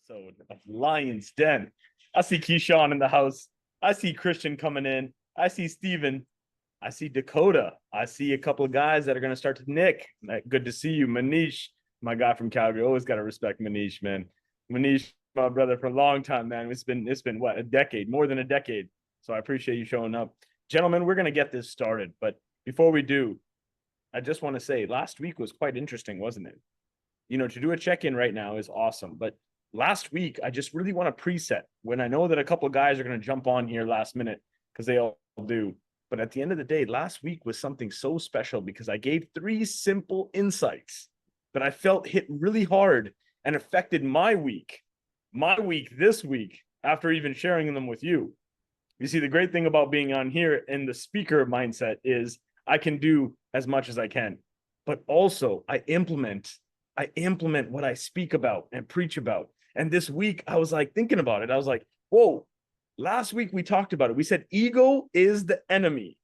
episode of Lion's Den. I see Keyshawn in the house. I see Christian coming in. I see Steven. I see Dakota. I see a couple of guys that are going to start to Nick. Good to see you. Manish, my guy from Calgary. Always got to respect Manish, man. Manish, my brother for a long time, man. It's been what, a decade, more than a decade. So I appreciate you showing up. Gentlemen, we're going to get this started. But before we do, I just want to say last week was quite interesting, wasn't it? You know, to do a check-in right now is awesome. But last week, I just really want to preset when I know that a couple of guys are going to jump on here last minute because they all do. But at the end of the day, last week was something so special because I gave 3 simple insights that I felt hit really hard and affected my week this week after even sharing them with you. You see, the great thing about being on here in the speaker mindset is I can do as much as I can, but also I implement what I speak about and preach about. And this week I was like thinking about it. I was like, whoa, last week we talked about it. We said ego is the enemy.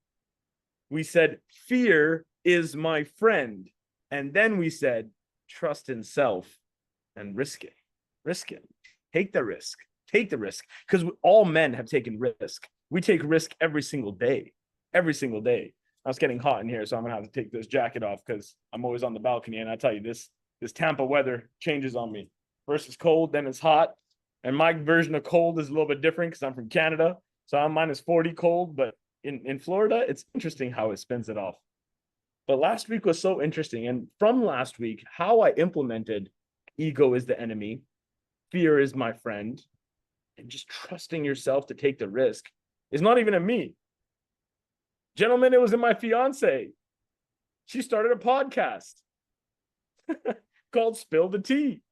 We said fear is my friend. And then we said trust in self and risk it. Risk it. Take the risk. Take the risk. Because all men have taken risk. We take risk every single day. Every single day. It's getting hot in here, so I'm going to have to take this jacket off because I'm always on the balcony. And I tell you, this Tampa weather changes on me. First it's cold, then it's hot. And my version of cold is a little bit different because I'm from Canada. So I'm -40 cold, but in Florida, it's interesting how it spins it off. But last week was so interesting. And from last week, how I implemented ego is the enemy, fear is my friend, and just trusting yourself to take the risk is not even in me. Gentlemen, it was in my fiance. She started a podcast called Spill the Tea.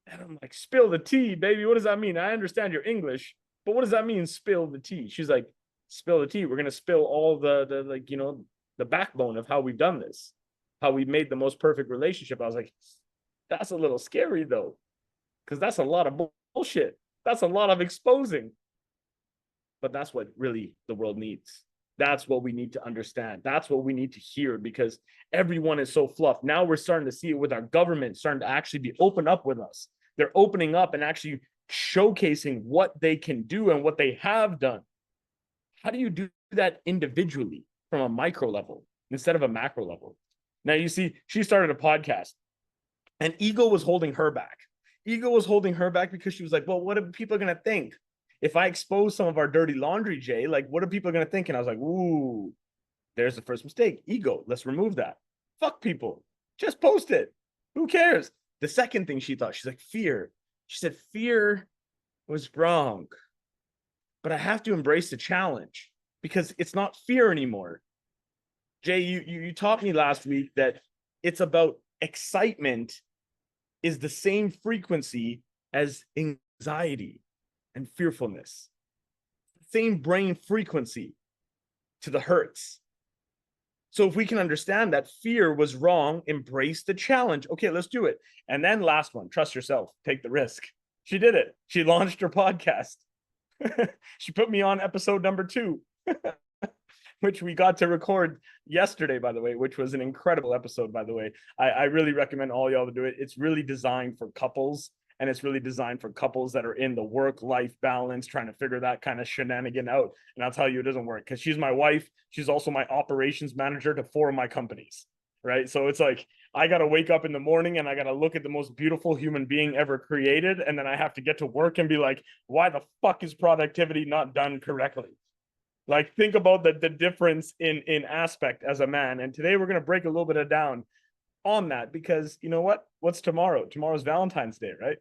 And I'm like, spill the tea, baby. What does that mean? I understand your English, but what does that mean, spill the tea? She's like, spill the tea. We're going to spill all the like, you know, the backbone of how we've done this, how we made the most perfect relationship. I was like, that's a little scary though, because that's a lot of bullshit. That's a lot of exposing. But that's what really the world needs. That's what we need to understand. That's what we need to hear because everyone is so fluff. Now we're starting to see it with our government starting to actually be open up with us. They're opening up and actually showcasing what they can do and what they have done. How do you do that individually from a micro level instead of a macro level? Now, you see, she started a podcast and ego was holding her back. Ego was holding her back because she was like, well, what are people going to think? If I expose some of our dirty laundry, Jay, like, what are people going to think? And I was like, ooh, there's the first mistake. Ego. Let's remove that. Fuck people. Just post it. Who cares? The second thing she thought, she's like, fear. She said, fear was wrong. But I have to embrace the challenge because it's not fear anymore. Jay, you taught me last week that it's about excitement is the same frequency as anxiety and fearfulness. Same brain frequency to the hertz. So if we can understand that fear was wrong, embrace the challenge. Okay, let's do it. And then last one, trust yourself, take the risk. She did it. She launched her podcast. She put me on episode number 2, which we got to record yesterday, by the way, which was an incredible episode, by the way. I really recommend all y'all to do it. It's really designed for couples. And it's really designed for couples that are in the work-life balance, trying to figure that kind of shenanigan out. And I'll tell you, it doesn't work because she's my wife. She's also my operations manager to 4 of my companies, right? So it's like, I got to wake up in the morning and I got to look at the most beautiful human being ever created. And then I have to get to work and be like, why the fuck is productivity not done correctly? Like, think about the difference in aspect as a man. And today we're going to break a little bit of down on that because you know what? What's tomorrow? Tomorrow's Valentine's Day, right?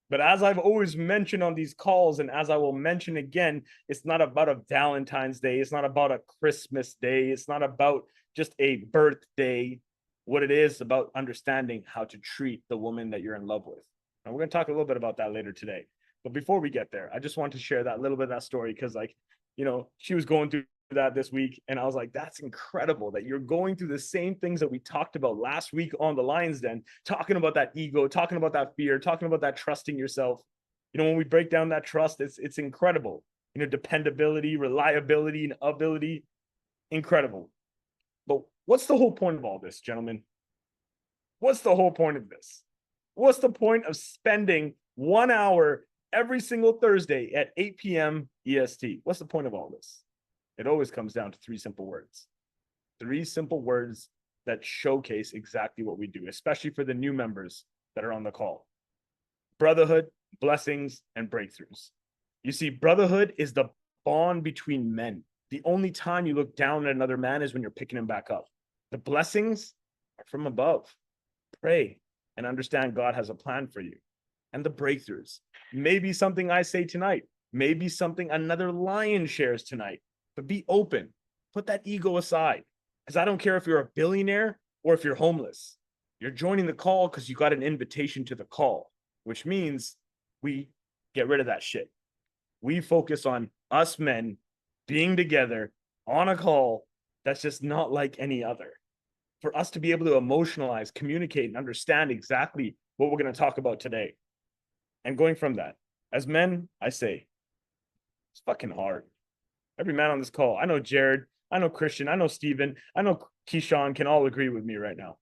But as I've always mentioned on these calls, and as I will mention again, it's not about a Valentine's Day. It's not about a Christmas day. It's not about just a birthday. What it is about understanding how to treat the woman that you're in love with. And we're going to talk a little bit about that later today. But before we get there, I just want to share that little bit of that story because, like, you know, she was going through that this week. And I was like, that's incredible that you're going through the same things that we talked about last week on the Lion's Den, talking about that ego, talking about that fear, talking about that trusting yourself. You know, when we break down that trust, it's incredible. You know, dependability, reliability, and ability, incredible. But what's the whole point of all this, gentlemen? What's the whole point of this? What's the point of spending 1 hour every single Thursday at 8 p.m. EST. What's the point of all this? It always comes down to 3 simple words. 3 simple words that showcase exactly what we do, especially for the new members that are on the call. Brotherhood, blessings, and breakthroughs. You see, brotherhood is the bond between men. The only time you look down at another man is when you're picking him back up. The blessings are from above. Pray and understand God has a plan for you. And the breakthroughs, maybe something I say tonight, maybe something another lion shares tonight, but be open. Put that ego aside, because I don't care if you're a billionaire or if you're homeless. You're joining the call because you got an invitation to the call, which means we get rid of that shit. We focus on us men being together on a call that's just not like any other. For us to be able to emotionalize, communicate, and understand exactly what we're going to talk about today. And going from that, as men, I say, it's fucking hard. Every man on this call, I know Jared, I know Christian, I know Steven, I know Keyshawn can all agree with me right now.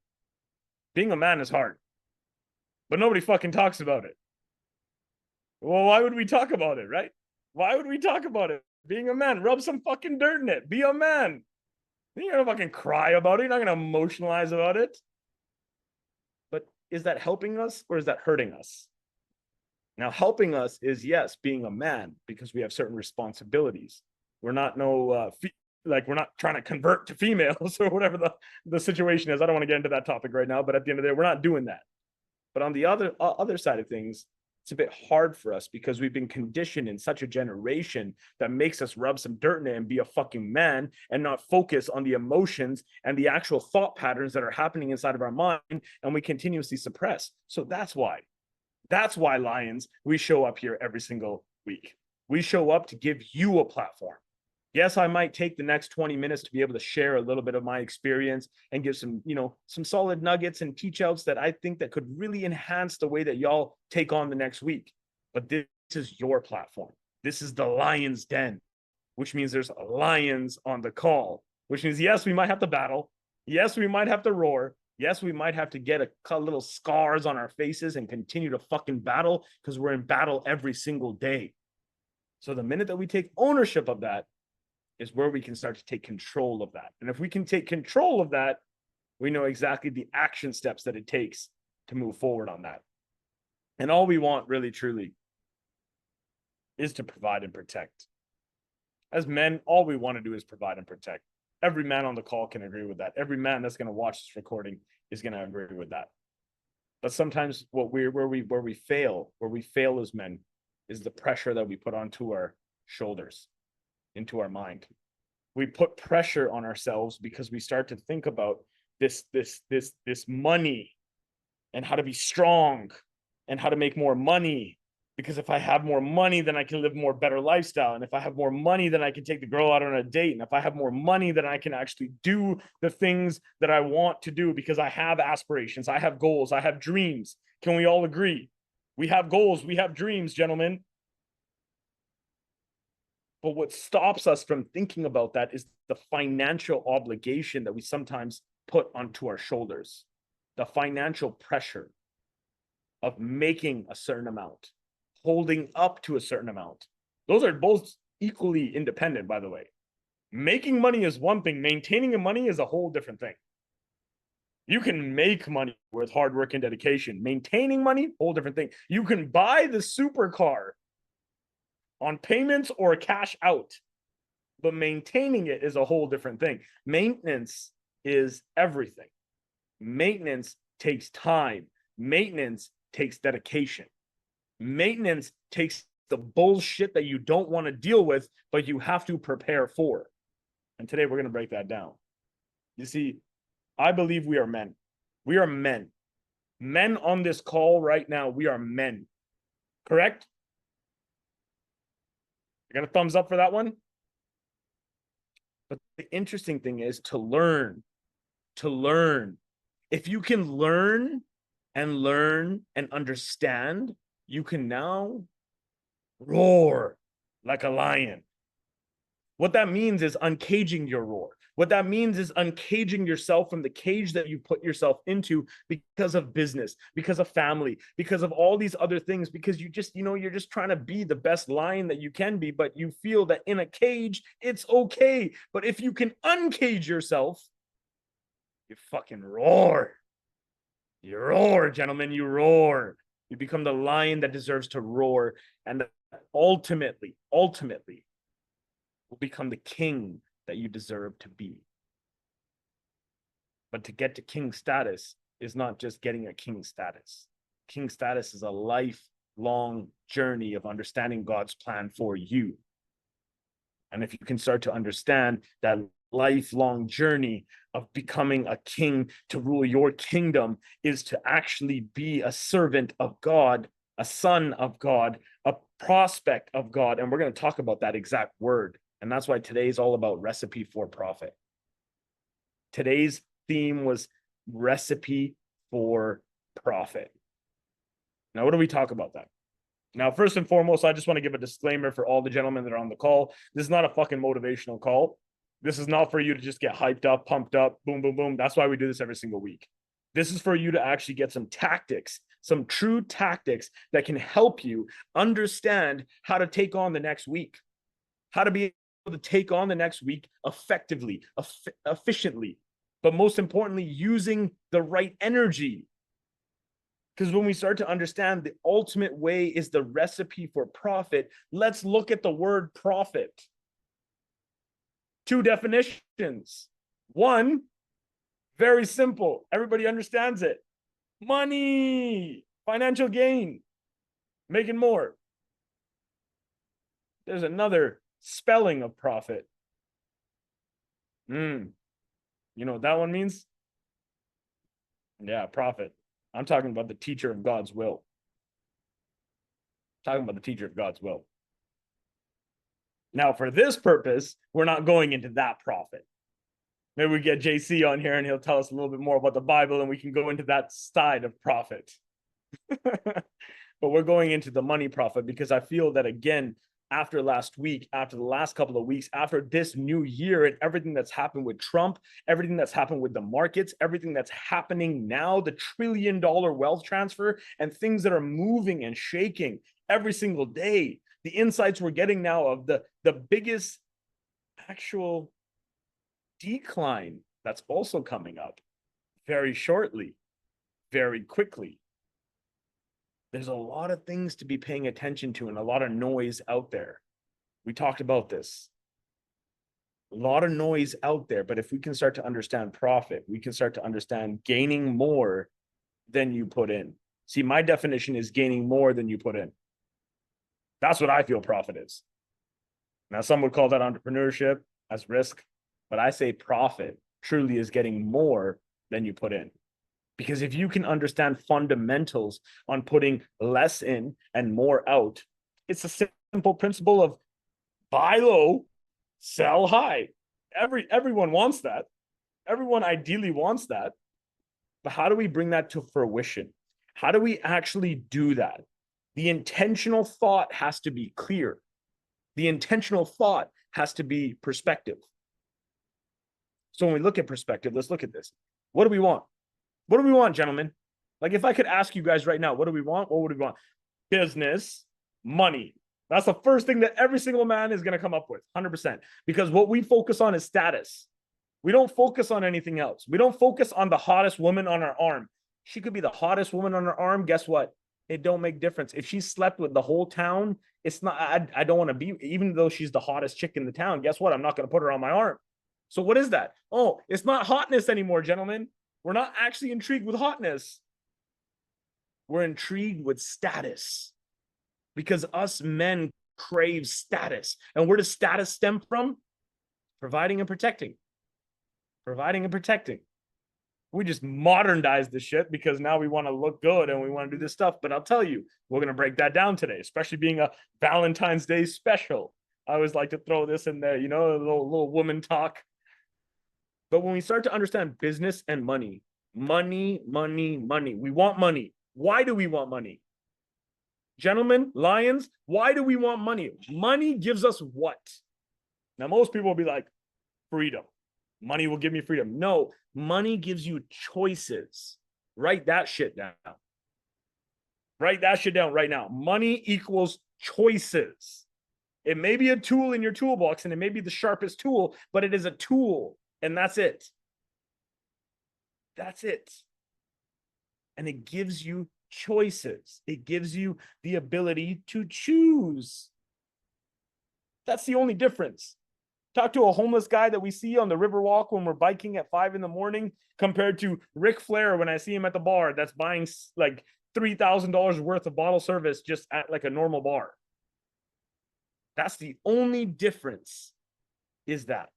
Being a man is hard, but nobody fucking talks about it. Well, why would we talk about it, right? Why would we talk about it? Being a man, rub some fucking dirt in it. Be a man. You're not gonna fucking cry about it. You're not gonna emotionalize about it. But is that helping us or is that hurting us? Now, helping us is, yes, being a man, because we have certain responsibilities. We're not we're not trying to convert to females or whatever the situation is. I don't want to get into that topic right now, but at the end of the day, we're not doing that. But on the other side of things, it's a bit hard for us because we've been conditioned in such a generation that makes us rub some dirt in it and be a fucking man and not focus on the emotions and the actual thought patterns that are happening inside of our mind, and we continuously suppress. So that's why, Lions, we show up here every single week. We show up to give you a platform. Yes, I might take the next 20 minutes to be able to share a little bit of my experience and give some, some solid nuggets and teach outs that I think that could really enhance the way that y'all take on the next week. But this is your platform. This is the Lion's Den, which means there's lions on the call, which means, yes, we might have to battle. Yes, we might have to roar. Yes, we might have to get a little scars on our faces and continue to fucking battle, because we're in battle every single day. So the minute that we take ownership of that is where we can start to take control of that. And if we can take control of that, we know exactly the action steps that it takes to move forward on that. And all we want, really, truly, is to provide and protect. As men, all we want to do is provide and protect. Every man on the call can agree with that. Every man that's going to watch this recording is going to agree with that. But sometimes where we fail as men is the pressure that we put onto our shoulders, into our mind. We put pressure on ourselves because we start to think about this money and how to be strong and how to make more money. Because if I have more money, then I can live more better lifestyle. And if I have more money, then I can take the girl out on a date. And if I have more money, then I can actually do the things that I want to do, because I have aspirations, I have goals, I have dreams. Can we all agree? We have goals, we have dreams, gentlemen. But what stops us from thinking about that is the financial obligation that we sometimes put onto our shoulders, the financial pressure of making a certain amount, holding up to a certain amount. Those are both equally independent, by the way. Making money is one thing. Maintaining money is a whole different thing. You can make money with hard work and dedication. Maintaining money, whole different thing. You can buy the supercar on payments or cash out, but maintaining it is a whole different thing. Maintenance is everything. Maintenance takes time. Maintenance takes dedication. Maintenance takes the bullshit that you don't want to deal with, but you have to prepare for. And today we're going to break that down. You see, I believe we are men. We are men. Men on this call right now, we are men. Correct? You got a thumbs up for that one? But the interesting thing is to learn. If you can learn and understand, you can now roar like a lion. What that means is uncaging your roar. What that means is uncaging yourself from the cage that you put yourself into because of business, because of family, because of all these other things, because you just, you're just trying to be the best lion that you can be, but you feel that in a cage, it's okay. But if you can uncage yourself, you fucking roar. You roar, gentlemen, you roar. You become the lion that deserves to roar. And ultimately will become the king that you deserve to be. But to get to king status is not just getting a king status. King status is a lifelong journey of understanding God's plan for you. And if you can start to understand that lifelong journey of becoming a king to rule your kingdom is to actually be a servant of God, a son of God, a prospect of God. And we're going to talk about that exact word. And that's why today is all about recipe for profit. Today's theme was recipe for profit. Now, what do we talk about that? Now, first and foremost, I just want to give a disclaimer for all the gentlemen that are on the call. This is not a fucking motivational call. This is not for you to just get hyped up, pumped up, boom, boom, boom. That's why we do this every single week. This is for you to actually get some tactics, some true tactics that can help you understand how to take on the next week, how to be able to take on the next week effectively, efficiently, but most importantly, using the right energy. Because when we start to understand the ultimate way is the recipe for profit, let's look at the word profit. Two definitions. One, very simple. Everybody understands it. Money, financial gain, making more. There's another spelling of profit. You know what that one means? Yeah, profit. I'm talking about the teacher of God's will. I'm talking about the teacher of God's will. Now, for this purpose, we're not going into that profit. Maybe we get JC on here and he'll tell us a little bit more about the Bible and we can go into that side of profit. But we're going into the money profit because I feel that, again, after last week, after the last couple of weeks, after this new year and everything that's happened with Trump, everything that's happened with the markets, everything that's happening now, the $1 trillion wealth transfer and things that are moving and shaking every single day, the insights we're getting now of the biggest actual decline that's also coming up very shortly, very quickly. There's a lot of things to be paying attention to and a lot of noise out there. We talked about this. A lot of noise out there, but if we can start to understand profit, we can start to understand gaining more than you put in. See, my definition is gaining more than you put in. That's what I feel profit is. Now, some would call that entrepreneurship as risk, but I say profit truly is getting more than you put in. Because if you can understand fundamentals on putting less in and more out, it's a simple principle of buy low, sell high. Everyone wants that. Everyone ideally wants that. But how do we bring that to fruition? How do we actually do that? The intentional thought has to be clear. The intentional thought has to be perspective. So when we look at perspective, let's look at this. What do we want? What do we want, gentlemen? Like, if I could ask you guys right now, what do we want? What would we want? Business, money. That's the first thing that every single man is going to come up with, 100%. Because what we focus on is status. We don't focus on anything else. We don't focus on the hottest woman on our arm. She could be the hottest woman on her arm. Guess what? It don't make difference. If she slept with the whole town, it's not, I don't want to be, even though she's the hottest chick in the town, guess what? I'm not going to put her on my arm. So what is that? Oh, it's not hotness anymore, gentlemen. We're not actually intrigued with hotness. We're intrigued with status, because us men crave status. And where does status stem from? Providing and protecting. Providing and protecting. We just modernized the shit because now we want to look good and we want to do this stuff. But I'll tell you, we're going to break that down today, especially being a Valentine's Day special. I always like to throw this in there, you know, a little woman talk. But when we start to understand business and money, money, we want money. Why do we want money? Gentlemen, lions, why do we want money? Money gives us what? Now, most people will be like, freedom. Money will give me freedom. No, money gives you choices. Write that shit down. Write that shit down right now. Money equals choices. It may be a tool in your toolbox and it may be the sharpest tool, but it is a tool and that's it. That's it. And it gives you choices. It gives you the ability to choose. That's the only difference. Talk to a homeless guy that we see on the Riverwalk when we're biking at 5 a.m. compared to Ric Flair when I see him at the bar that's buying like $3,000 worth of bottle service just at like a normal bar. That's the only difference, is that.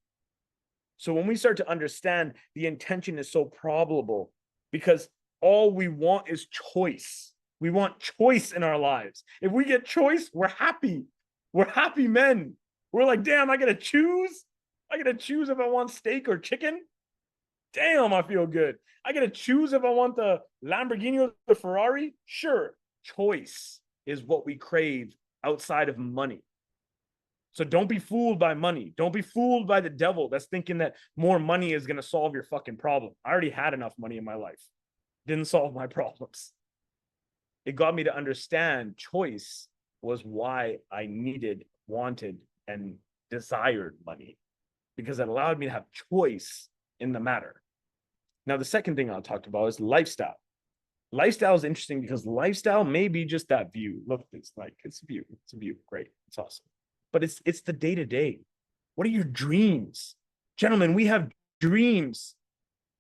So when we start to understand the intention is so probable because all we want is choice. We want choice in our lives. If we get choice, we're happy. We're happy men. We're like, damn, I got to choose. I got to choose if I want steak or chicken. Damn, I feel good. I got to choose if I want the Lamborghini or the Ferrari. Sure. Choice is what we crave outside of money. So don't be fooled by money. Don't be fooled by the devil that's thinking that more money is going to solve your fucking problem. I already had enough money in my life. Didn't solve my problems. It got me to understand choice was why I needed, wanted, and desired money, because it allowed me to have choice in the matter. Now, the second thing I'll talk about is lifestyle. Lifestyle is interesting because lifestyle may be just that view. Look, it's like, it's a view. It's a view. Great. It's awesome. But it's the day-to-day. What are your dreams? Gentlemen, we have dreams,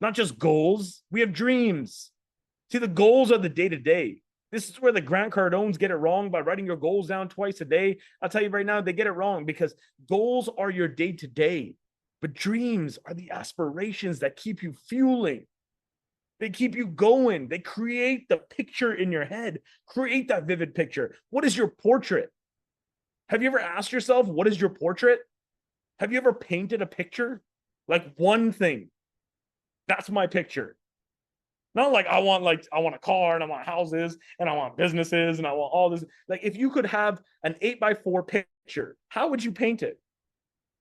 not just goals. We have dreams. See, the goals are the day-to-day. This is where the Grant Cardones get it wrong by writing your goals down twice a day. I'll tell you right now, they get it wrong because goals are your day-to-day. But dreams are the aspirations that keep you fueling. They keep you going. They create the picture in your head. Create that vivid picture. What is your portrait? Have you ever asked yourself, what is your portrait? Have you ever painted a picture? Like one thing. That's my picture. Not like I want a car and I want houses and I want businesses and I want all this. Like if you could have an 8x4 picture, how would you paint it?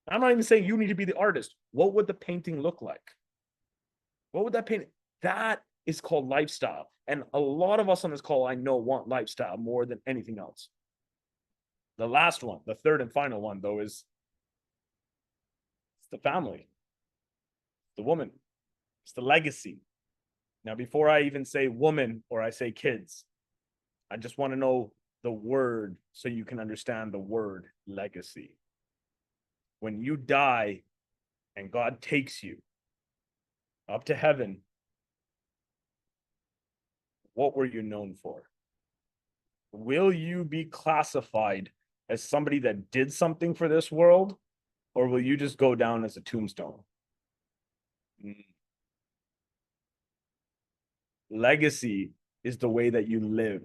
I'm not even saying you need to be the artist. What would the painting look like? What would that paint? That is called lifestyle. And a lot of us on this call, I know, want lifestyle more than anything else. The last one, the third and final one, though, is it's the family, the woman, it's the legacy. Now, before I even say woman or I say kids, I just want to know the word so you can understand the word legacy. When you die and God takes you up to heaven, what were you known for? Will you be classified as somebody that did something for this world, or will you just go down as a tombstone? Legacy is the way that you live.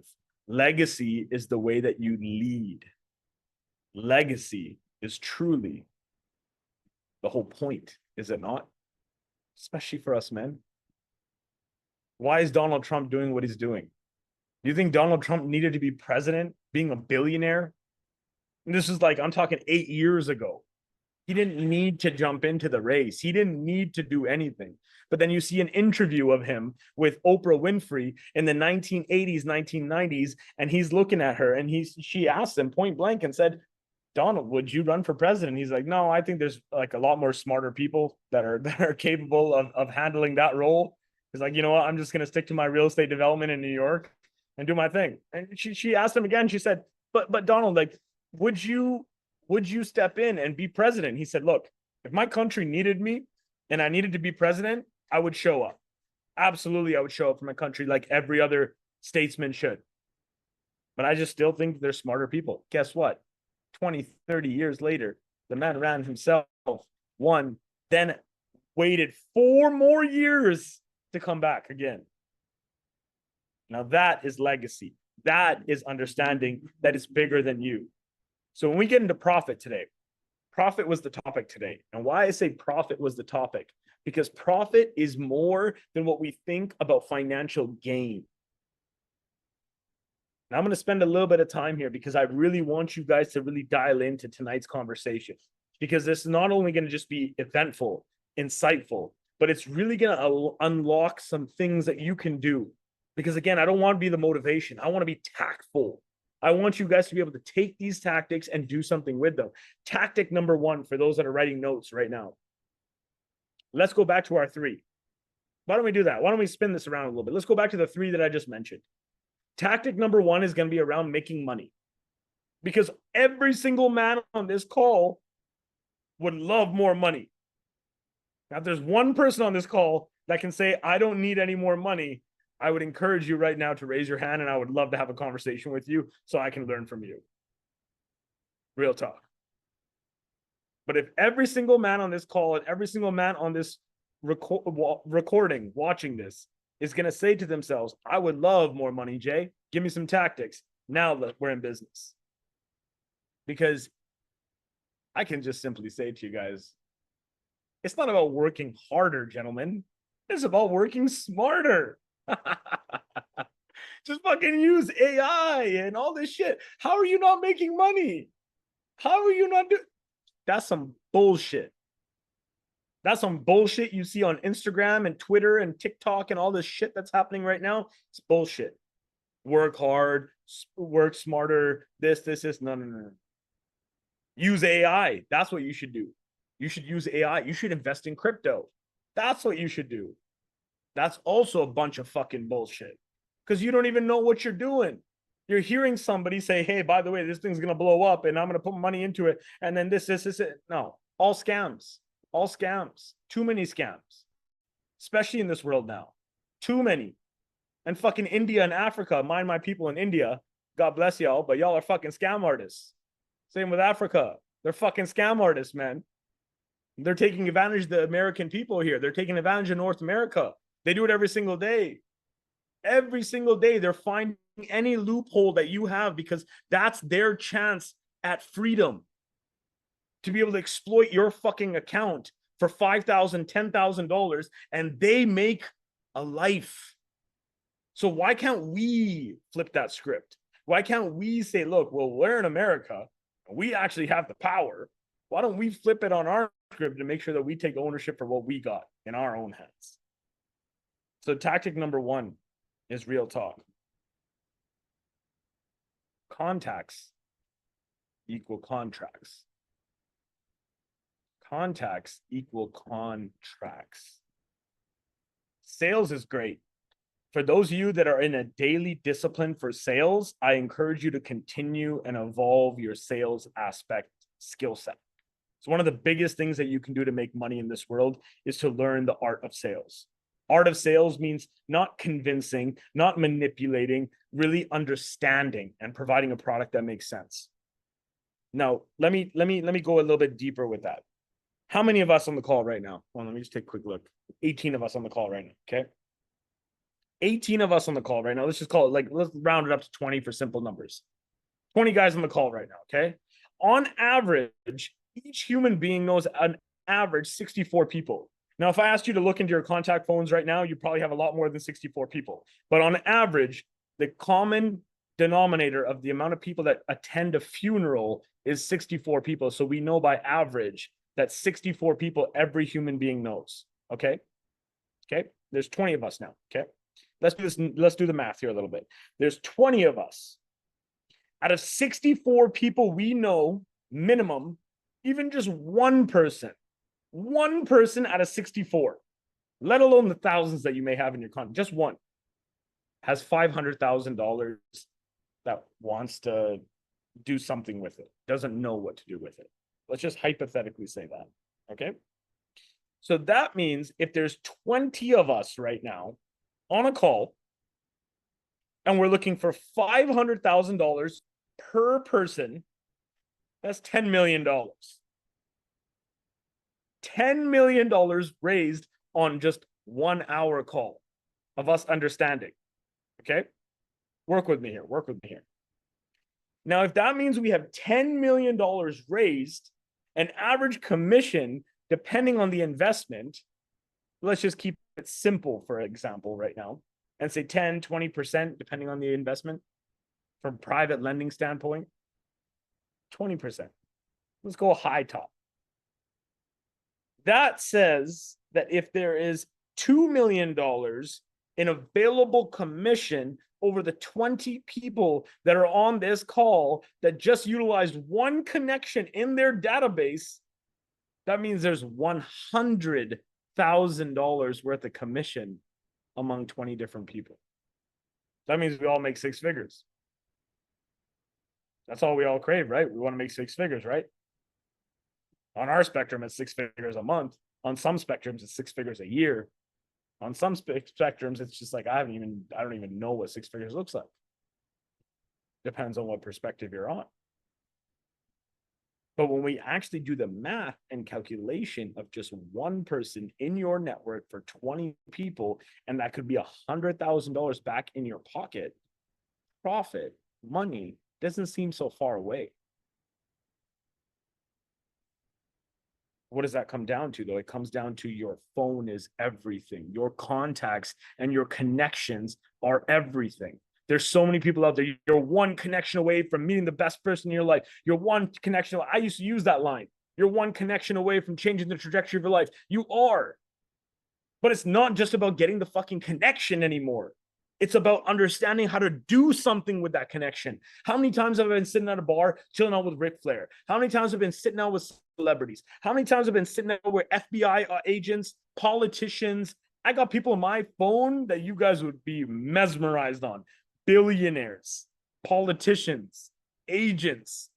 Legacy is the way that you lead. Legacy is truly the whole point, is it not? Especially for us men. Why is Donald Trump doing what he's doing? Do you think Donald Trump needed to be president, being a billionaire? And this is like, I'm talking 8 years ago. He didn't need to jump into the race. He didn't need to do anything. But then you see an interview of him with Oprah Winfrey in the 1980s, 1990s, and he's looking at her and she asked him point blank and said, Donald, would you run for president? He's like, no, I think there's like a lot more smarter people that are capable of handling that role. He's like, you know what? I'm just going to stick to my real estate development in New York and do my thing. And she asked him again. She said, but Donald, like, would you step in and be president? He said, look, if my country needed me and I needed to be president, I would show up. Absolutely, I would show up for my country like every other statesman should. But I just still think they're smarter people. Guess what? 20, 30 years later, the man ran himself, won, then waited 4 more years to come back again. Now that is legacy. That is understanding that is bigger than you. So when we get into profit today, profit was the topic today. And why I say profit was the topic, because profit is more than what we think about financial gain. Now I'm going to spend a little bit of time here because I really want you guys to really dial into tonight's conversation, because this is not only going to just be eventful, insightful, but it's really going to unlock some things that you can do. Because again, I don't want to be the motivation. I want to be tactful. I want you guys to be able to take these tactics and do something with them. Tactic number 1 for those that are writing notes right now. Let's go back to our 3. Why don't we do that? Why don't we spin this around a little bit? Let's go back to the 3 that I just mentioned. Tactic number 1 is going to be around making money. Because every single man on this call would love more money. Now, if there's one person on this call that can say, I don't need any more money, I would encourage you right now to raise your hand, and I would love to have a conversation with you so I can learn from you. Real talk. But if every single man on this call and every single man on this recording, watching this, is going to say to themselves, I would love more money, Jay. Give me some tactics. Now we're in business. Because I can just simply say to you guys, it's not about working harder, gentlemen. It's about working smarter. Just fucking use AI and all this shit. How are you not making money? How are you not doing? That's some bullshit. That's some bullshit you see on Instagram and Twitter and TikTok and all this shit that's happening right now. It's bullshit. Work hard, work smarter, this. No. Use AI. That's what you should do. You should use AI. You should invest in crypto. That's what you should do. That's also a bunch of fucking bullshit. Because you don't even know what you're doing. You're hearing somebody say, hey, by the way, this thing's going to blow up and I'm going to put money into it. And then this. No, all scams. All scams. Too many scams. Especially in this world now. Too many. And fucking India and Africa, mind my people in India, God bless y'all, but y'all are fucking scam artists. Same with Africa. They're fucking scam artists, man. They're taking advantage of the American people here. They're taking advantage of North America. They do it every single day. Every single day, they're finding any loophole that you have because that's their chance at freedom to be able to exploit your fucking account for $5,000, $10,000, and they make a life. So why can't we flip that script? Why can't we say, look, well, we're in America, and we actually have the power. Why don't we flip it on our script to make sure that we take ownership for what we got in our own hands? So tactic number 1 is real talk. Contacts equal contracts. Contacts equal contracts. Sales is great. For those of you that are in a daily discipline for sales, I encourage you to continue and evolve your sales aspect skill set. So one of the biggest things that you can do to make money in this world is to learn the art of sales. Art of sales means not convincing, not manipulating, really understanding and providing a product that makes sense. Now, let me go a little bit deeper with that. How many of us on the call right now? Well, let me just take a quick look. 18 of us on the call right now, okay? 18 of us on the call right now. Let's just call it, like, let's round it up to 20 for simple numbers. 20 guys on the call right now, okay? On average, each human being knows an average 64 people. Now, if I asked you to look into your contact phones right now, you probably have a lot more than 64 people. But on average, the common denominator of the amount of people that attend a funeral is 64 people. So we know by average that 64 people every human being knows. Okay? Okay? There's 20 of us now. Okay? Let's do this. Let's do the math here a little bit. There's 20 of us. Out of 64 people we know, minimum, even just one person out of 64, let alone the thousands that you may have in your contact, just one, has $500,000 that wants to do something with it, doesn't know what to do with it. Let's just hypothetically say that, okay? So that means if there's 20 of us right now on a call, and we're looking for $500,000 per person, that's $10 million. $10 million raised on just 1 hour call of us understanding. Okay? Work with me here. Work with me here. Now, if that means we have $10 million raised, an average commission, depending on the investment, let's just keep it simple, for example, right now, and say 10, 20%, depending on the investment, from private lending standpoint, 20%. Let's go high top. That says that if there is $2 million in available commission over the 20 people that are on this call that just utilized one connection in their database, that means there's $100,000 worth of commission among 20 different people. That means we all make six figures. That's all we all crave, right? We want to make six figures, right? On our spectrum, it's six figures a month. On some spectrums, it's six figures a year. On some spectrums, it's just like I don't even know what six figures looks like. Depends on what perspective you're on. But when we actually do the math and calculation of just one person in your network for 20 people, and that could be $100,000 back in your pocket, profit, money, doesn't seem so far away. What does that come down to, though? It comes down to your phone is everything. Your contacts and your connections are everything. There's so many people out there. You're one connection away from meeting the best person in your life. You're one connection. I used to use that line. You're one connection away from changing the trajectory of your life. You are. But it's not just about getting the fucking connection anymore. It's about understanding how to do something with that connection. How many times have I been sitting at a bar, chilling out with Ric Flair? How many times have I been sitting out with celebrities? How many times have I been sitting out with FBI agents, politicians? I got people on my phone that you guys would be mesmerized on. Billionaires, politicians, agents,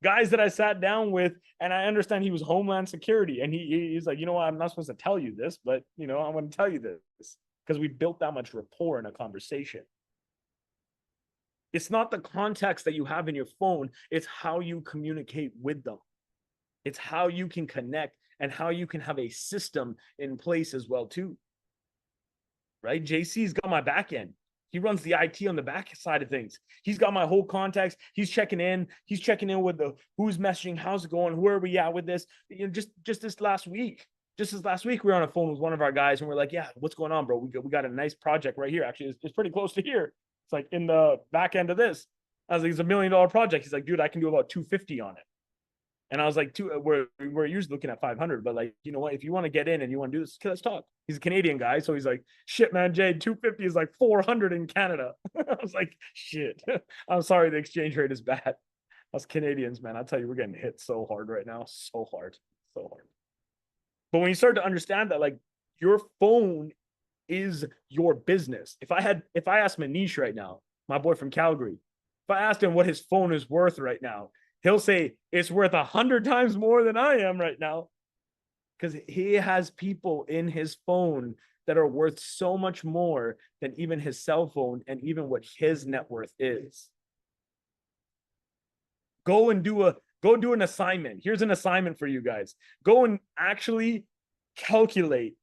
guys that I sat down with, and I understand he was Homeland Security. And he's like, you know what, I'm not supposed to tell you this, but I'm going to tell you this. Because we built that much rapport in a conversation. It's not the context that you have in your phone. It's how you communicate with them. It's how you can connect and how you can have a system in place as well, too. Right? JC's got my back end. He runs the IT on the back side of things. He's got my whole contacts. He's checking in. He's checking in with the who's messaging, how's it going, where are we at with this? Just this last week. Just as last week, we were on a phone with one of our guys, and we're like, yeah, what's going on, bro? We got a nice project right here. Actually, it's pretty close to here. It's like in the back end of this. I was like, it's $1 million project. He's like, dude, I can do about 250 on it. And I was like, we're usually looking at 500, but like, you know what? If you want to get in and you want to do this, let's talk. He's a Canadian guy. So he's like, shit, man, Jay, 250 is like 400 in Canada. I was like, shit. I'm sorry. The exchange rate is bad. Us Canadians, man, I tell you, we're getting hit so hard right now. So hard. So hard. But when you start to understand that, like, your phone is your business. If I asked Manish right now, my boy from Calgary, if I asked him what his phone is worth right now, he'll say it's worth 100 times more than I am right now. Because he has people in his phone that are worth so much more than even his cell phone and even what his net worth is. Go do an assignment. Here's an assignment for you guys. Go and actually calculate,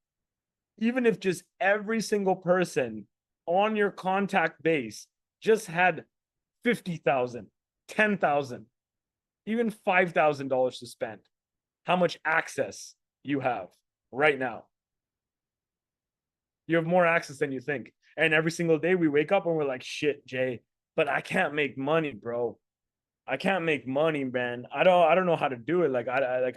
even if just every single person on your contact base just had 50,000, 10,000, even $5,000 to spend, how much access you have right now. You have more access than you think. And every single day we wake up and we're like, shit, Jay, but I can't make money, bro. I can't make money, man. I don't know how to do it.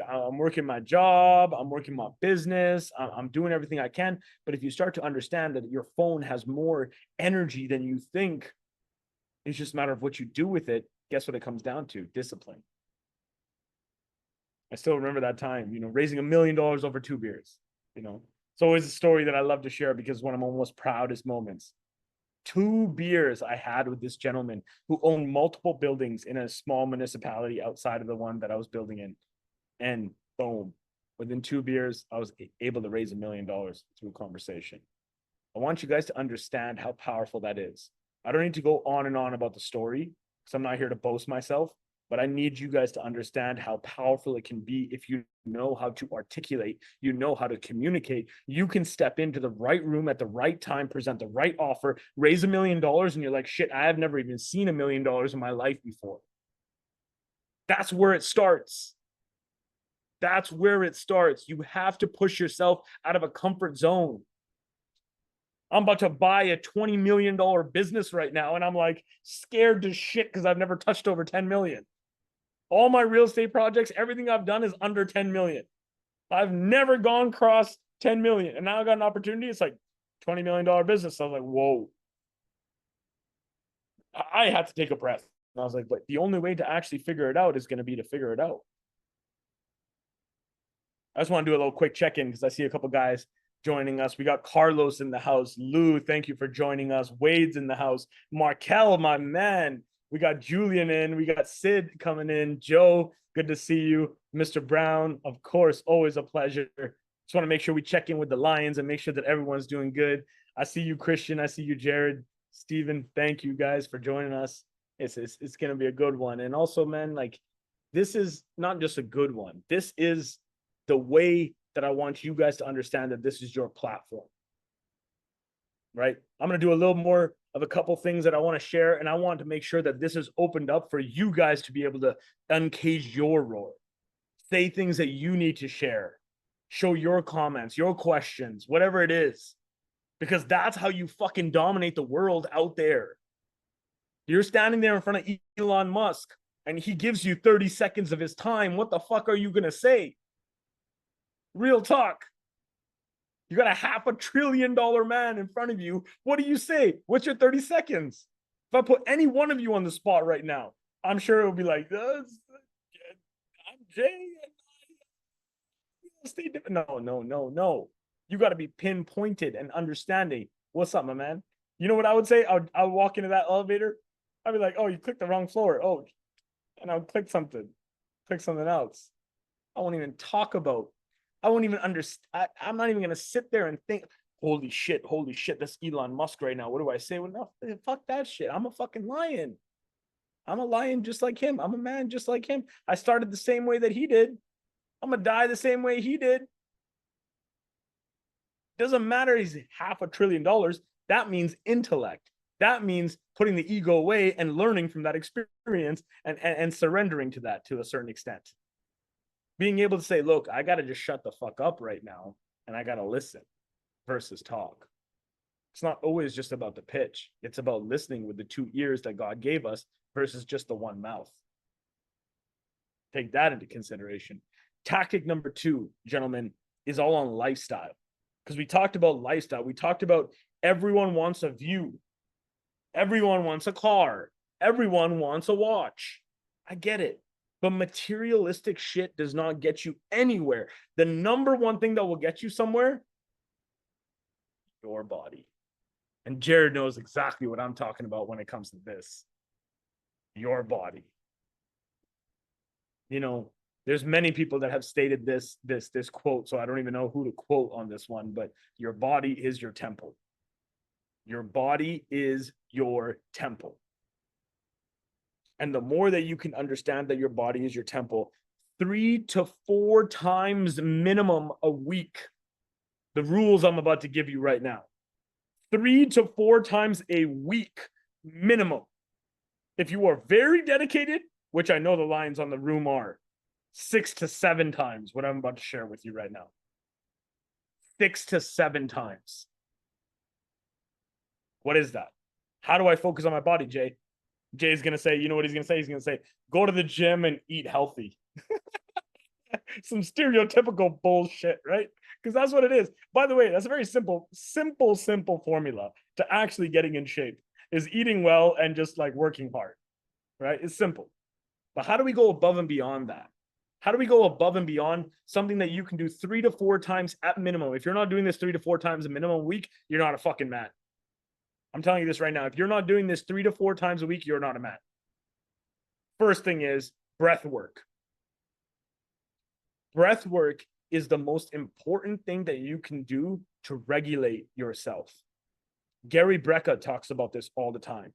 I'm working my job. I'm working my business. I'm doing everything I can. But if you start to understand that your phone has more energy than you think, it's just a matter of what you do with it. Guess what it comes down to? Discipline. I still remember that time, raising $1 million over 2 beers. It's always a story that I love to share because one of my most proudest moments. 2 beers I had with this gentleman who owned multiple buildings in a small municipality outside of the one that I was building in. And boom, within 2 beers, I was able to raise $1 million through conversation. I want you guys to understand how powerful that is. I don't need to go on and on about the story because I'm not here to boast myself, but I need you guys to understand how powerful it can be if you know how to articulate, you know how to communicate. You can step into the right room at the right time, present the right offer, raise $1 million, and you're like, shit, I have never even seen $1 million in my life before. That's where it starts. That's where it starts. You have to push yourself out of a comfort zone. I'm about to buy a $20 million business right now, and I'm like scared to shit because I've never touched over 10 million. All my real estate projects, everything I've done is under 10 million. I've never gone across 10 million. And now I got an opportunity. It's like $20 million business. I was like, whoa. I had to take a breath. And I was like, but the only way to actually figure it out is going to be to figure it out. I just want to do a little quick check-in because I see a couple guys joining us. We got Carlos in the house. Lou, thank you for joining us. Wade's in the house. Markel, my man. We got Julian in. We got Sid coming in. Joe, good to see you. Mr. Brown, of course, always a pleasure. Just want to make sure we check in with the Lions and make sure that everyone's doing good. I see you, Christian. I see you, Jared. Steven, thank you guys for joining us. It's going to be a good one. And also, man, like, this is not just a good one. This is the way that I want you guys to understand that this is your platform, right? I'm going to do a little more of a couple things that I want to share, and I want to make sure that this is opened up for you guys to be able to uncage your roar, say things that you need to share, show your comments, your questions, whatever it is, because that's how you fucking dominate the world out there. You're standing there in front of Elon Musk, and he gives you 30 seconds of his time. What the fuck are you going to say? Real talk. You got a $500 billion man in front of you. What do you say? What's your 30 seconds? If I put any one of you on the spot right now, I'm sure it'll be like, I'm Jay. No. You got to be pinpointed and understanding. What's up, my man? You know what I would say? I'll walk into that elevator. I'd be like, oh, you clicked the wrong floor. Oh, and I'll click something else. I won't even talk about. I won't even understand. I'm not even going to sit there and think, holy shit, that's Elon Musk right now. What do I say? Well, no, fuck that shit. I'm a fucking lion. I'm a lion just like him. I'm a man just like him. I started the same way that he did. I'm going to die the same way he did. Doesn't matter. He's $500 billion. That means intellect. That means putting the ego away and learning from that experience and surrendering to that to a certain extent. Being able to say, look, I got to just shut the fuck up right now and I got to listen versus talk. It's not always just about the pitch. It's about listening with the 2 ears that God gave us versus just the one mouth. Take that into consideration. Tactic number 2, gentlemen, is all on lifestyle. Because we talked about lifestyle. We talked about everyone wants a view. Everyone wants a car. Everyone wants a watch. I get it. But materialistic shit does not get you anywhere. The number one thing that will get you somewhere, your body. And Jared knows exactly what I'm talking about when it comes to this. Your body. You know, there's many people that have stated this quote, so I don't even know who to quote on this one, but your body is your temple. Your body is your temple. And the more that you can understand that your body is your temple, 3 to 4 times minimum a week, the rules I'm about to give you right now, 3 to 4 times a week minimum. If you are very dedicated, which I know the Lions on the room are, 6 to 7 times what I'm about to share with you right now. 6 to 7 times. What is that? How do I focus on my body, Jay? Jay's going to say, you know what he's going to say? He's going to say, go to the gym and eat healthy. Some stereotypical bullshit, right? Because that's what it is. By the way, that's a very simple formula to actually getting in shape is eating well and just like working hard, right? It's simple. But how do we go above and beyond that? How do we go above and beyond something that you can do 3 to 4 times at minimum? If you're not doing this 3 to 4 times a minimum a week, you're not a fucking man. I'm telling you this right now. If you're not doing this 3 to 4 times a week, you're not a man. First thing is breath work. Breath work is the most important thing that you can do to regulate yourself. Gary Brecka talks about this all the time.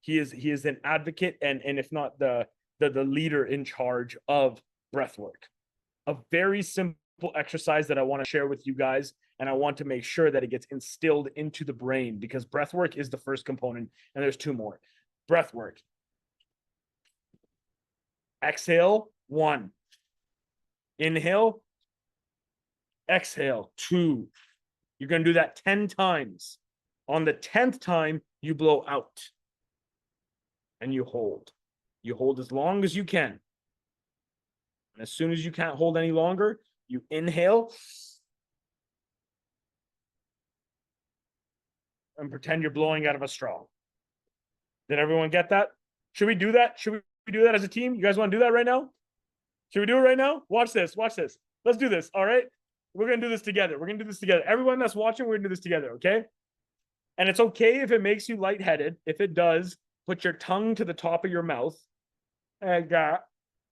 He is an advocate and if not the leader in charge of breath work. A very simple exercise that I want to share with you guys. And I want to make sure that it gets instilled into the brain because breath work is the first component. And there's 2 more. Breath work. Exhale, 1. Inhale. Exhale, 2. You're going to do that 10 times. On the 10th time, you blow out. And you hold. You hold as long as you can. And as soon as you can't hold any longer, You inhale and pretend you're blowing out of a straw. Did everyone get that? Should we do that? Should we do that as a team? You guys want to do that right now? Should we do it right now? Watch this. Watch this. Let's do this. All right. We're going to do this together. We're going to do this together. Everyone that's watching, we're going to do this together. Okay. And it's okay if it makes you lightheaded. If it does, put your tongue to the top of your mouth. And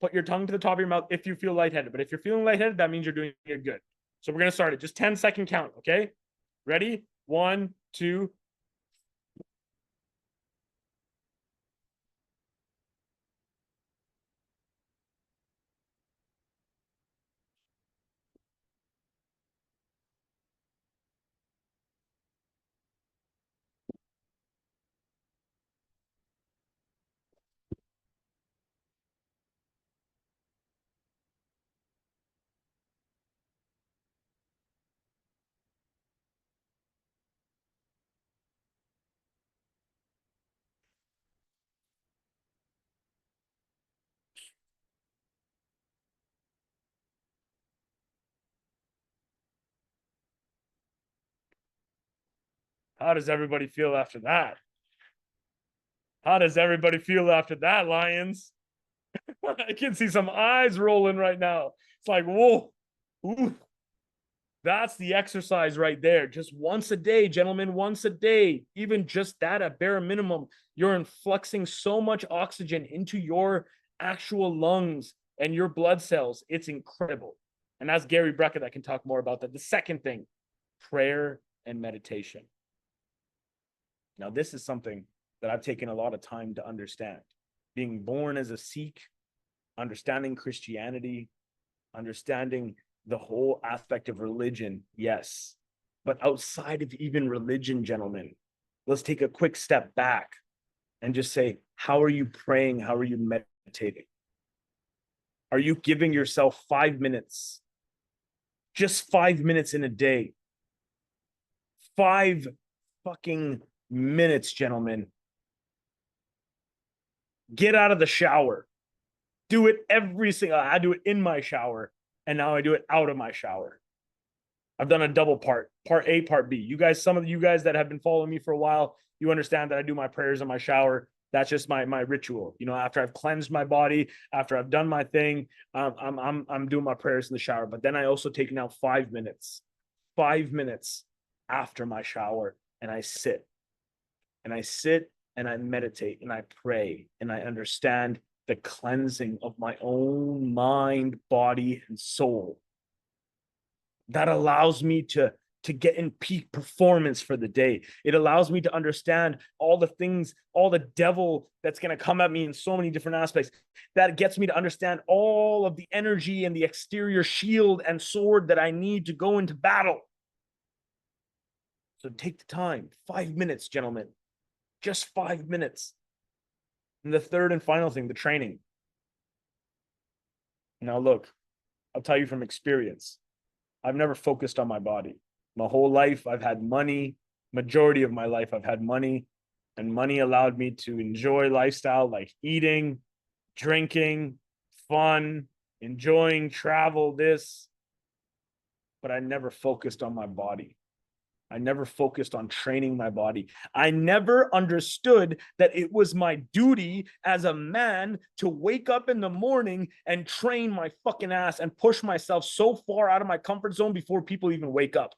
put your tongue to the top of your mouth if you feel lightheaded. But if you're feeling lightheaded, that means you're doing it good. So we're going to start it. Just 10-second count. Okay. Ready? 1, 2. How does everybody feel after that? How does everybody feel after that, Lions? I can see some eyes rolling right now. It's like, whoa. Ooh. That's the exercise right there. Just once a day, gentlemen, once a day. Even just that at bare minimum, you're influxing so much oxygen into your actual lungs and your blood cells. It's incredible. And that's Gary Brecka that can talk more about that. The second thing, prayer and meditation. Now, this is something that I've taken a lot of time to understand. Being born as a Sikh, understanding Christianity, understanding the whole aspect of religion, yes. But outside of even religion, gentlemen, let's take a quick step back and just say, how are you praying? How are you meditating? Are you giving yourself 5 minutes? Just 5 minutes in a day. 5 fucking minutes, gentlemen. Get out of the shower. Do it every single, I do it in my shower. And now I do it out of my shower. I've done a double part A, part B. You guys, some of you guys that have been following me for a while, you understand that I do my prayers in my shower. That's just my ritual. You know, after I've cleansed my body, after I've done my thing, I'm doing my prayers in the shower. But then I also take now 5 minutes after my shower, and I sit and I meditate and I pray and I understand the cleansing of my own mind, body, and soul. That allows me to get in peak performance for the day. It allows me to understand all the things, all the devil that's going to come at me in so many different aspects. That gets me to understand all of the energy and the exterior shield and sword that I need to go into battle. So take the time, 5 minutes, gentlemen, just 5 minutes. And the third and final thing, the training. Now, look, I'll tell you from experience, I've never focused on my body. My whole life, I've had money. Majority of my life, I've had money. And money allowed me to enjoy lifestyle like eating, drinking, fun, enjoying travel, this. But I never focused on my body. I never focused on training my body. I never understood that it was my duty as a man to wake up in the morning and train my fucking ass and push myself so far out of my comfort zone before people even wake up.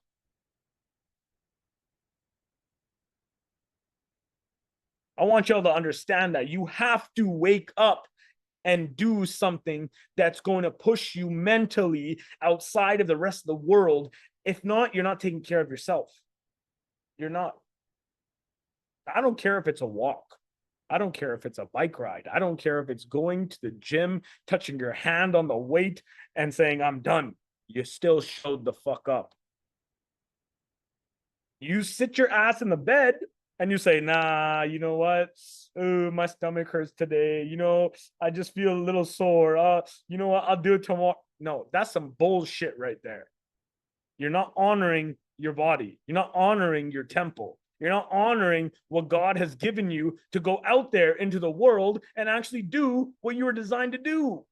I want y'all to understand that you have to wake up and do something that's going to push you mentally outside of the rest of the world. If not, you're not taking care of yourself. You're not. I don't care if it's a walk. I don't care if it's a bike ride. I don't care if it's going to the gym, touching your hand on the weight and saying, I'm done. You still showed the fuck up. You sit your ass in the bed and you say, nah, you know what? Oh, my stomach hurts today. You know, I just feel a little sore. You know what? I'll do it tomorrow. No, that's some bullshit right there. You're not honoring your body. You're not honoring your temple. You're not honoring what God has given you to go out there into the world and actually do what you were designed to do.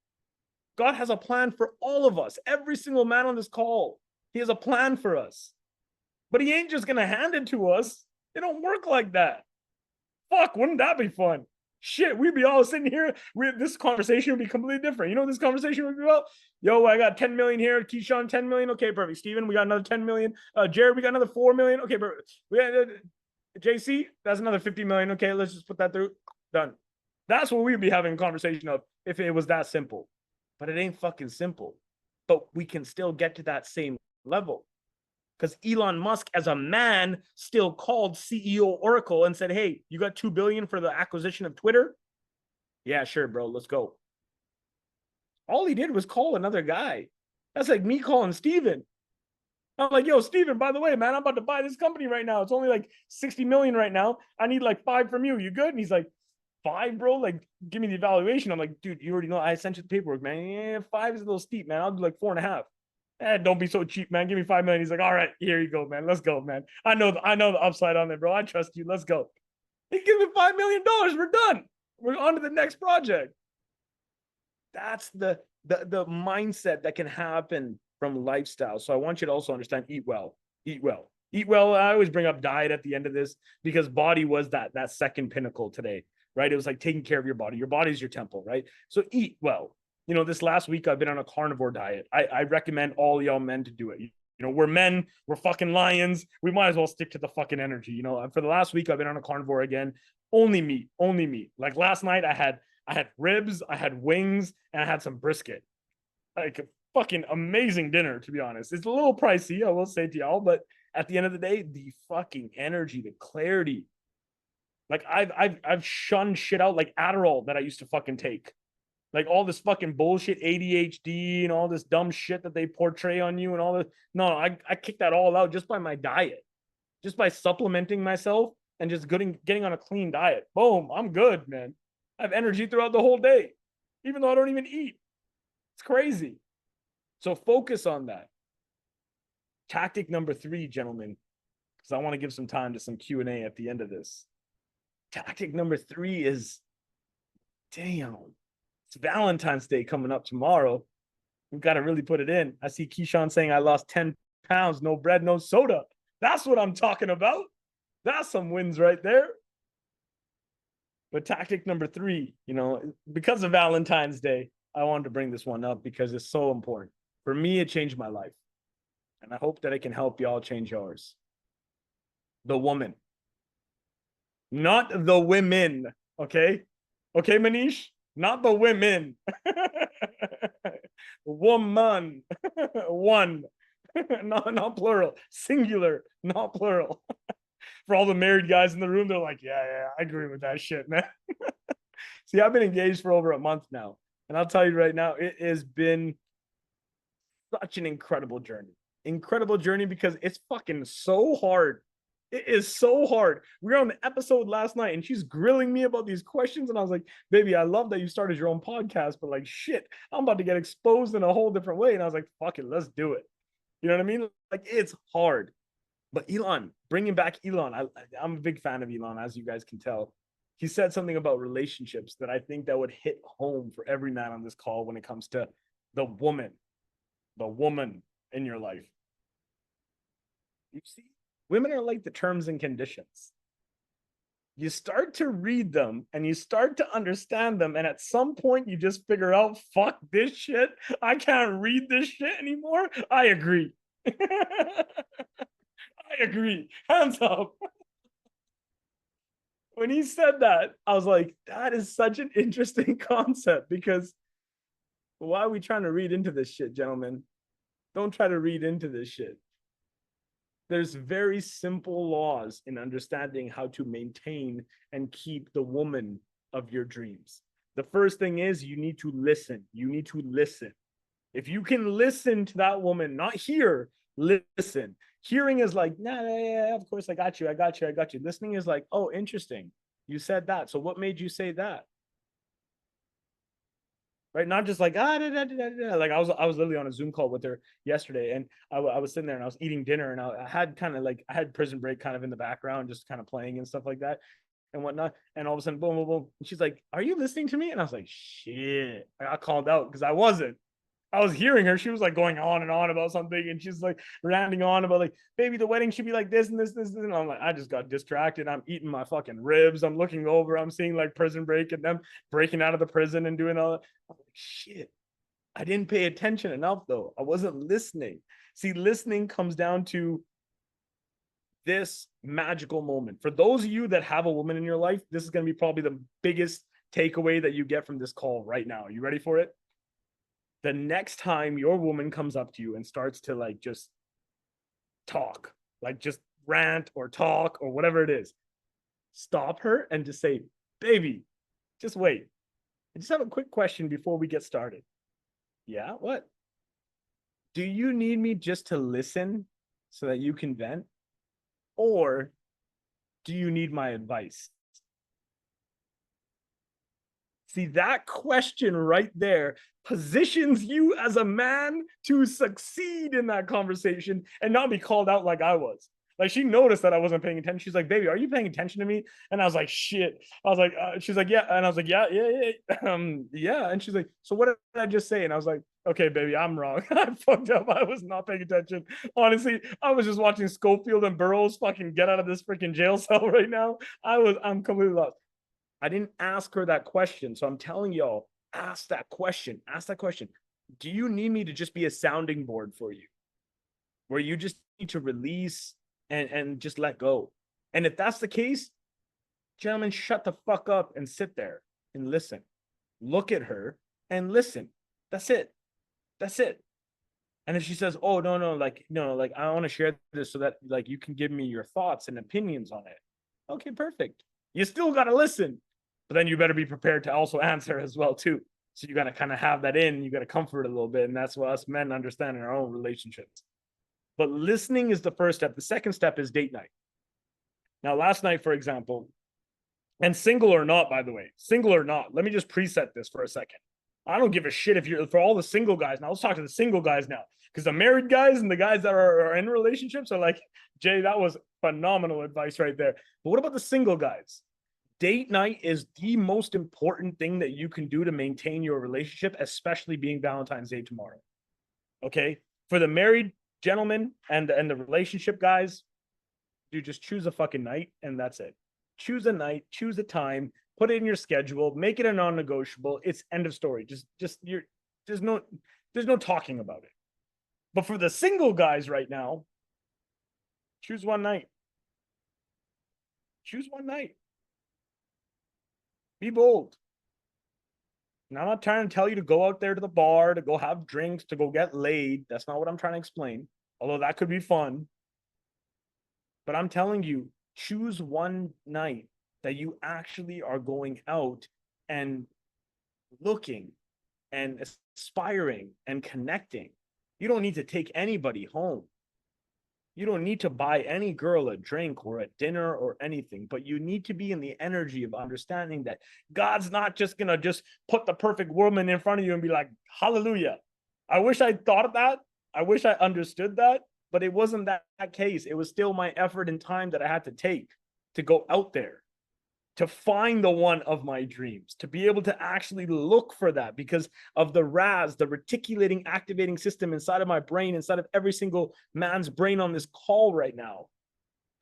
God has a plan for all of us. Every single man on this call, he has a plan for us. But he ain't just going to hand it to us. It don't work like that. Fuck, wouldn't that be fun? Shit, we'd be all sitting here. This conversation would be completely different. You know what this conversation would be about? Yo, I got 10 million here. Keyshawn, 10 million. Okay, perfect. Steven, we got another 10 million. Jared, we got another 4 million. Okay, perfect. We got, JC, that's another 50 million. Okay, let's just put that through. Done. That's what we'd be having a conversation of if it was that simple. But it ain't fucking simple. But we can still get to that same level. Because Elon Musk, as a man, still called CEO Oracle and said, hey, you got 2 billion for the acquisition of Twitter? Yeah, sure, bro. Let's go. All he did was call another guy. That's like me calling Steven. I'm like, yo, Steven, by the way, man, I'm about to buy this company right now. It's only like 60 million right now. I need like 5 from you. You good? And he's like, 5, bro? Like, give me the evaluation. I'm like, dude, you already know I sent you the paperwork, man. Yeah, 5 is a little steep, man. I'll do like 4.5. Don't be so cheap, man. Give me 5 million. He's like, all right, here you go, man. Let's go, man. I know the upside on it, bro. I trust you. Let's go. He give me $5 million. We're done. We're on to the next project. That's the mindset that can happen from lifestyle. So I want you to also understand, eat well. Eat well. Eat well. I always bring up diet at the end of this because body was that second pinnacle today, right? It was like taking care of your body. Your body's your temple, right? So eat well. You know, this last week I've been on a carnivore diet. I recommend all y'all men to do it. You know, we're men, we're fucking lions. We might as well stick to the fucking energy. You know, for the last week I've been on a carnivore again. Only meat, only meat. Like last night I had ribs, I had wings, and I had some brisket. Like a fucking amazing dinner, to be honest. It's a little pricey, I will say to y'all, but at the end of the day, the fucking energy, the clarity. Like I've shunned shit out like Adderall that I used to fucking take. Like all this fucking bullshit ADHD and all this dumb shit that they portray on you and all this. No, I kicked that all out just by my diet, just by supplementing myself and just getting on a clean diet. Boom, I'm good, man. I have energy throughout the whole day, even though I don't even eat. It's crazy. So focus on that. Tactic number 3, gentlemen, because I want to give some time to some Q&A at the end of this. Tactic number 3 is, damn, it's Valentine's Day coming up tomorrow. We've got to really put it in. I see Keyshawn saying I lost 10 pounds, no bread, no soda. That's what I'm talking about. That's some wins right there. But tactic number 3, you know, because of Valentine's Day, I wanted to bring this one up because it's so important. For me, it changed my life. And I hope that it can help y'all change yours. The woman. Not the women, okay? Okay, Manish? Not the women. Woman. One. Not plural. Singular, not plural. For all the married guys in the room, they're like, yeah, I agree with that shit, man. See, I've been engaged for over a month now. And I'll tell you right now, it has been such an incredible journey. Incredible journey because it's fucking so hard. It is so hard. We were on the episode last night and she's grilling me about these questions. And I was like, baby, I love that you started your own podcast, but like, shit, I'm about to get exposed in a whole different way. And I was like, fuck it, let's do it. You know what I mean? Like, it's hard. But Elon, bringing back Elon, I'm a big fan of Elon, as you guys can tell. He said something about relationships that I think that would hit home for every man on this call when it comes to the woman in your life. You see, women are like the terms and conditions. You start to read them and you start to understand them. And at some point you just figure out, fuck this shit. I can't read this shit anymore. I agree. I agree. Hands up. When he said that, I was like, that is such an interesting concept because why are we trying to read into this shit, gentlemen? Don't try to read into this shit. There's very simple laws in understanding how to maintain and keep the woman of your dreams. The first thing is you need to listen. You need to listen. If you can listen to that woman, not hear, listen. Hearing is like, nah, of course, I got you. Listening is like, oh, interesting. You said that. So what made you say that? Right? Not just like, like I was literally on a Zoom call with her yesterday and I was sitting there and I was eating dinner and I had kind of like, I had Prison Break kind of in the background, just kind of playing and stuff like that and whatnot. And all of a sudden, boom, boom, boom. And she's like, are you listening to me? And I was like, shit, I got called out because I wasn't. I was hearing her. She was like going on and on about something, and she's like ranting on about like, baby, the wedding should be like this and this, this, and I'm like, I just got distracted. I'm eating my fucking ribs. I'm looking over. I'm seeing like Prison Break and them breaking out of the prison and doing all that. I'm like, shit. I didn't pay attention enough though. I wasn't listening. See, listening comes down to this magical moment. For those of you that have a woman in your life, this is going to be probably the biggest takeaway that you get from this call right now. You ready for it? The next time your woman comes up to you and starts to like just talk, like just rant or talk or whatever it is, stop her and just say, baby, just wait. I just have a quick question before we get started. Yeah, what? Do you need me just to listen so that you can vent? Or do you need my advice? See, that question right there positions you as a man to succeed in that conversation and not be called out like I was. Like she noticed that I wasn't paying attention. She's like, baby, are you paying attention to me? And I was like, shit. I was like, she's like, yeah. And I was like, yeah. Yeah. And she's like, so what did I just say? And I was like, okay, baby, I'm wrong. I fucked up. I was not paying attention. Honestly, I was just watching Schofield and Burroughs fucking get out of this freaking jail cell right now. I'm completely lost. I didn't ask her that question. So I'm telling y'all, ask that question. Ask that question. Do you need me to just be a sounding board for you? Where you just need to release and just let go. And if that's the case, gentlemen, shut the fuck up and sit there and listen. Look at her and listen. That's it. That's it. And if she says, oh, no, like, no, like, I want to share this so that, like, you can give me your thoughts and opinions on it. Okay, perfect. You still got to listen, but then you better be prepared to also answer as well, too. So you got to kind of have that in. You got to comfort a little bit. And that's what us men understand in our own relationships. But listening is the first step. The second step is date night. Now, last night, for example, and single or not, by the way, single or not, let me just preset this for a second. I don't give a shit if you're for all the single guys. Now let's talk to the single guys now, because the married guys and the guys that are in relationships are like, Jay, that was phenomenal advice right there. But what about the single guys? Date night is the most important thing that you can do to maintain your relationship, especially being Valentine's Day tomorrow. Okay, for the married gentlemen and the relationship guys, dude, just choose a fucking night and that's it. Choose a night, choose a time, put it in your schedule, make it a non-negotiable. It's end of story. There's no talking about it. But for the single guys right now, choose one night. Choose one night. Be bold. And I'm not trying to tell you to go out there to the bar, to go have drinks, to go get laid. That's not what I'm trying to explain. Although that could be fun. But I'm telling you, choose one night that you actually are going out and looking and aspiring and connecting. You don't need to take anybody home. You don't need to buy any girl a drink or a dinner or anything, but you need to be in the energy of understanding that God's not just going to just put the perfect woman in front of you and be like, hallelujah. I wish I thought of that. I wish I understood that, but it wasn't that case. It was still my effort and time that I had to take to go out there, to find the one of my dreams, to be able to actually look for that because of the RAS, the reticulating activating system inside of my brain, inside of every single man's brain on this call right now,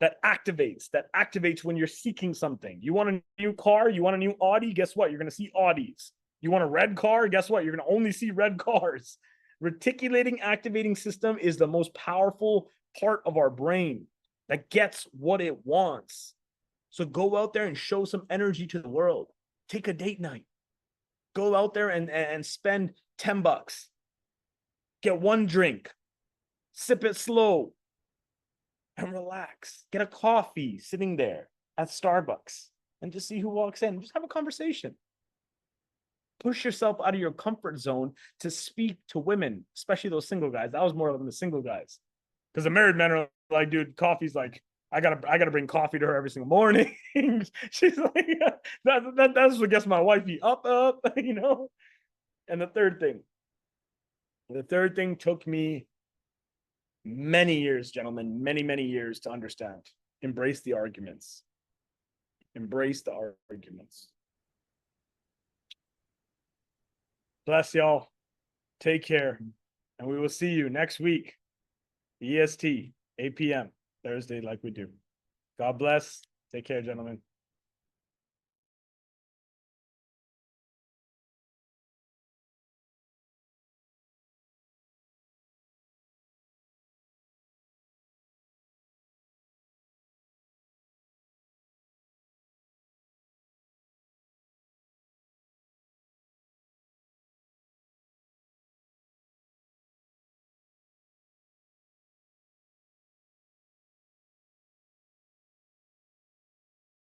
that activates when you're seeking something. You want a new car? You want a new Audi? Guess what? You're going to see Audis. You want a red car? Guess what? You're going to only see red cars. Reticulating activating system is the most powerful part of our brain that gets what it wants. So go out there and show some energy to the world. Take a date night. Go out there and spend $10. Get one drink. Sip it slow. And relax. Get a coffee sitting there at Starbucks. And just see who walks in. Just have a conversation. Push yourself out of your comfort zone to speak to women, especially those single guys. That was more of the single guys. Because the married men are like, dude, coffee's like, I gotta bring coffee to her every single morning. She's like, that's what gets my wifey up, you know. And the third thing took me many years, gentlemen, many years to understand. Embrace the arguments. Embrace the arguments. Bless y'all. Take care. And we will see you next week. EST, 8 p.m. Thursday, like we do. God bless. Take care, gentlemen.